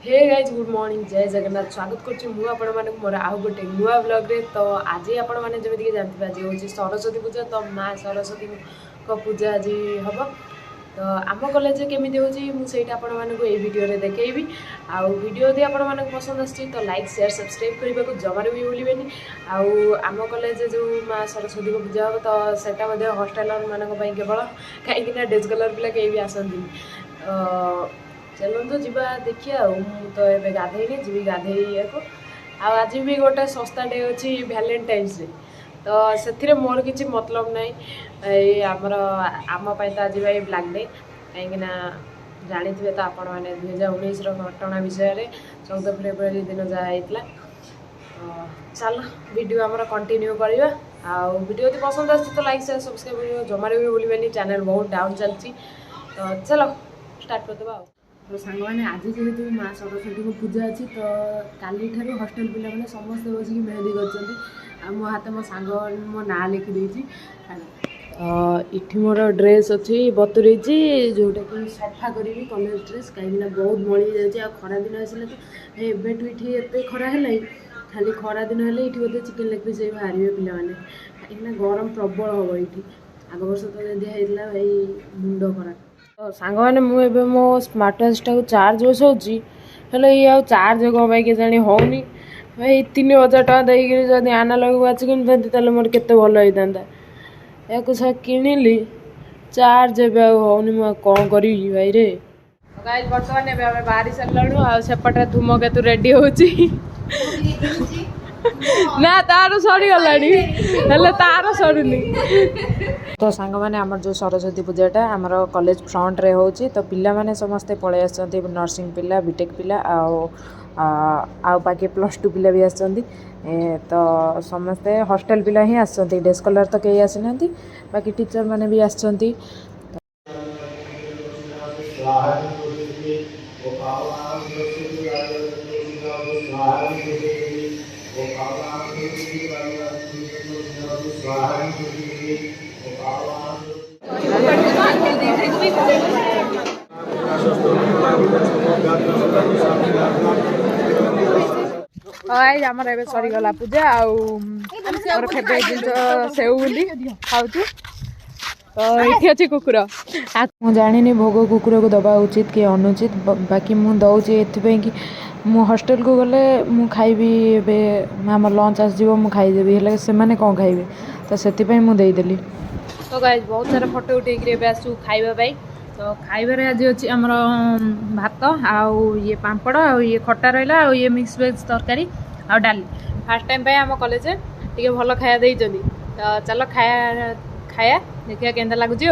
Hey guys good morning जय जगन्नाथ स्वागत करछि मु आपण माने मोर आउ गोटे नुआ ब्लॉग रे। तो आज आपण माने जेमिति कि जानथिबा जे होछि सरस्वती पूजा। तो माँ सरस्वती को पूजा आज हबो। तो आम कॉलेज केमिति होछि मु सेटा आपण माने को ए वीडियो रे देखेबी। आउ वीडियो यदि आपण माने पसंद आछि तो लाइक शेयर सब्सक्राइब करबा को जमारे भी भूलिबेनी। आउ आम कॉलेज जो माँ सरस्वती को पूजा हबो तो सेटा मध्ये हॉस्टल मानक पई केवल काहे कि ना डेज कलर पिला के भी आसंदी। चलते जीवा देखिए तो ये गाधेनी जी गाधे को आज भी गोटे सस्ता डे अच्छी भैलेंटाइन्स डे। तो से मोर किसी मतलब ना आमर आमपाई तो आज भाई ब्लैक डे कहीं जानी थे तो आपण मैंने 2019 घटना विषय 14 फेब्रुआरी दिन जहाँ तो चल वीडियो आमर कंटिन्यू करवा। वीडियो यदि पसंद आए तो लाइक शेयर सब्सक्राइब जमारे भी भूलिबेनी। चैनल बहुत डाउन चलती तो चलो स्टार्ट करदे। तो सांग मैंने आज जेहेतु माँ सरस्वती को पूजा अच्छी तो काली ठारू हॉस्टल पिला मैंने समस्त बसिक मेहंदी कर मो हाथ मो सांग मो ना लिखिदे इठी मोर ड्रेस अच्छी बतुरे जोटा कि सफा करी कॉलेज ड्रेस कहीं बहुत मली जाए। खरा दिन आसला तो एबेठू ये एत खरा है खाली खरा दिन है ये बोधे चिकेन लेग पीस बाहर पे कहीं गरम प्रबल हम ये आग वर्ष तो जमी होता भाई मुंड खराब। तो सांग मैंने मुझे मो स्मार्ट वाचा को चार्ज बसाऊँगी हेल्ले ये आ चार्ज कौन पाई के जानी होनी भाई 3000 टका देकर जब एनालॉग वाच कि मोर केते भल होता या सब किनिली चार्ज ए होनी मुझे कौन करी भाई रे। गाइस बर्तमान ए बाहरी सारू आसेपटे धूमकेतु रेडी होची ना तार सरीगला तार सरुनी। तो सांग मैंने आमर जो सरस्वती पूजाटा आमर कॉलेज फ्रंट रे होची तो पिला माने समस्ते पळे आछंती नर्सिंग पिला बीटेक पिला आ बाकी +2 पिला भी आछंती। तो समस्ते हॉस्टल पिला ही आछंती डेस कलर तो कई आसिनांती बाकी टीचर माने भी आछंती। आमर ए सरीगला पूजा आर फेवरेट जिन सेव बुली खाऊ। तो ये अच्छी कुकुर मुझे जानी भोग कुकुर को दबा उचित कि अनुचित बाकी मुझे दौची ये कि मु हॉस्टल को गले मु खाइबी आम लंच आसो मुझे खाईदेवी हेल्ले से मैंने कौन खाइबे तो से मुदेली। तो गाइस बहुत सारा फोटो उठे आसू खाइबाई। तो खाइबार आज अच्छी आमर भात आउ ये पांपड़ आ ये खट्टा रहा आ ये मिक्स वेज तरकारी आ डाली फास्ट टाइम आम कॉलेज टे भल खाया देइचंदी। तो चलो खाया खाया देखिए केंदा लगुच।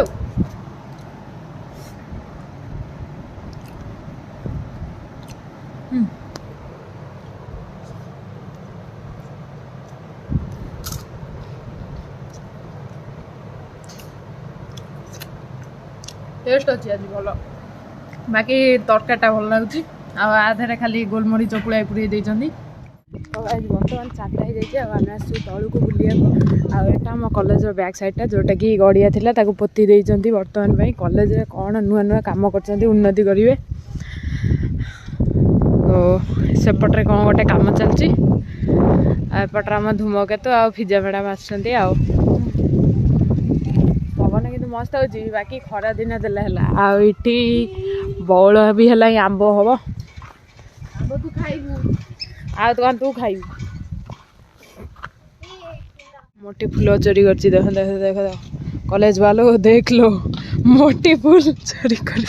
टेस्ट अच्छी आज भल बाकी तरकारीटा भल लगुच आधारे खाली गोलमरीच पुड़ा पुड़ी देइचंदी। तो आज बर्तमान 4टा हो जाए आम आसू तलू को बुलिया आटा आम कॉलेज बैक साइडटा जोटा कि गड़िया थिला ताकू पोती देइचंदी। बर्तमान भाई कॉलेज रे कौन नुआ नुआ काम करचंदी उन्नति करिवे। तो सेपटे कौन गोटे काम चलची एपटे आम धूमकेतु आ फिजा मैडम आसछंती आ पवन कि मस्त हो बाकी खरा दिन देला आठी बौल भी है आंब हम आंब तू खाइबू आ तो तू खाइबू मोटी फूल चोरी कर देख देख देख कॉलेज वालों देख लो मोटी फूल चोरी कर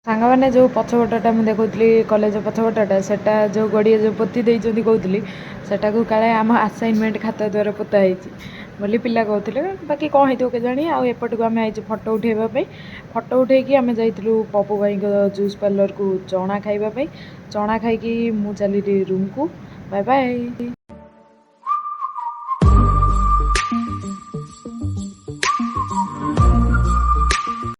सांग मैंने जो पछपटा मुझे देखी कॉलेज पछपटा सेटा जो गड़िया जो पोती देइचंदी कहूली सेटा को काले आम असाइनमेंट खाता द्वारा पोता बोली पिला कहते बाकी कौन हो के जानी आएपट को आम आई फटो उठेबापी फटो उठेकी आम जाइलु पपू भाई जूस पार्लर को चना खाइबापी चना खाई मु चली रूम को बाय बाय।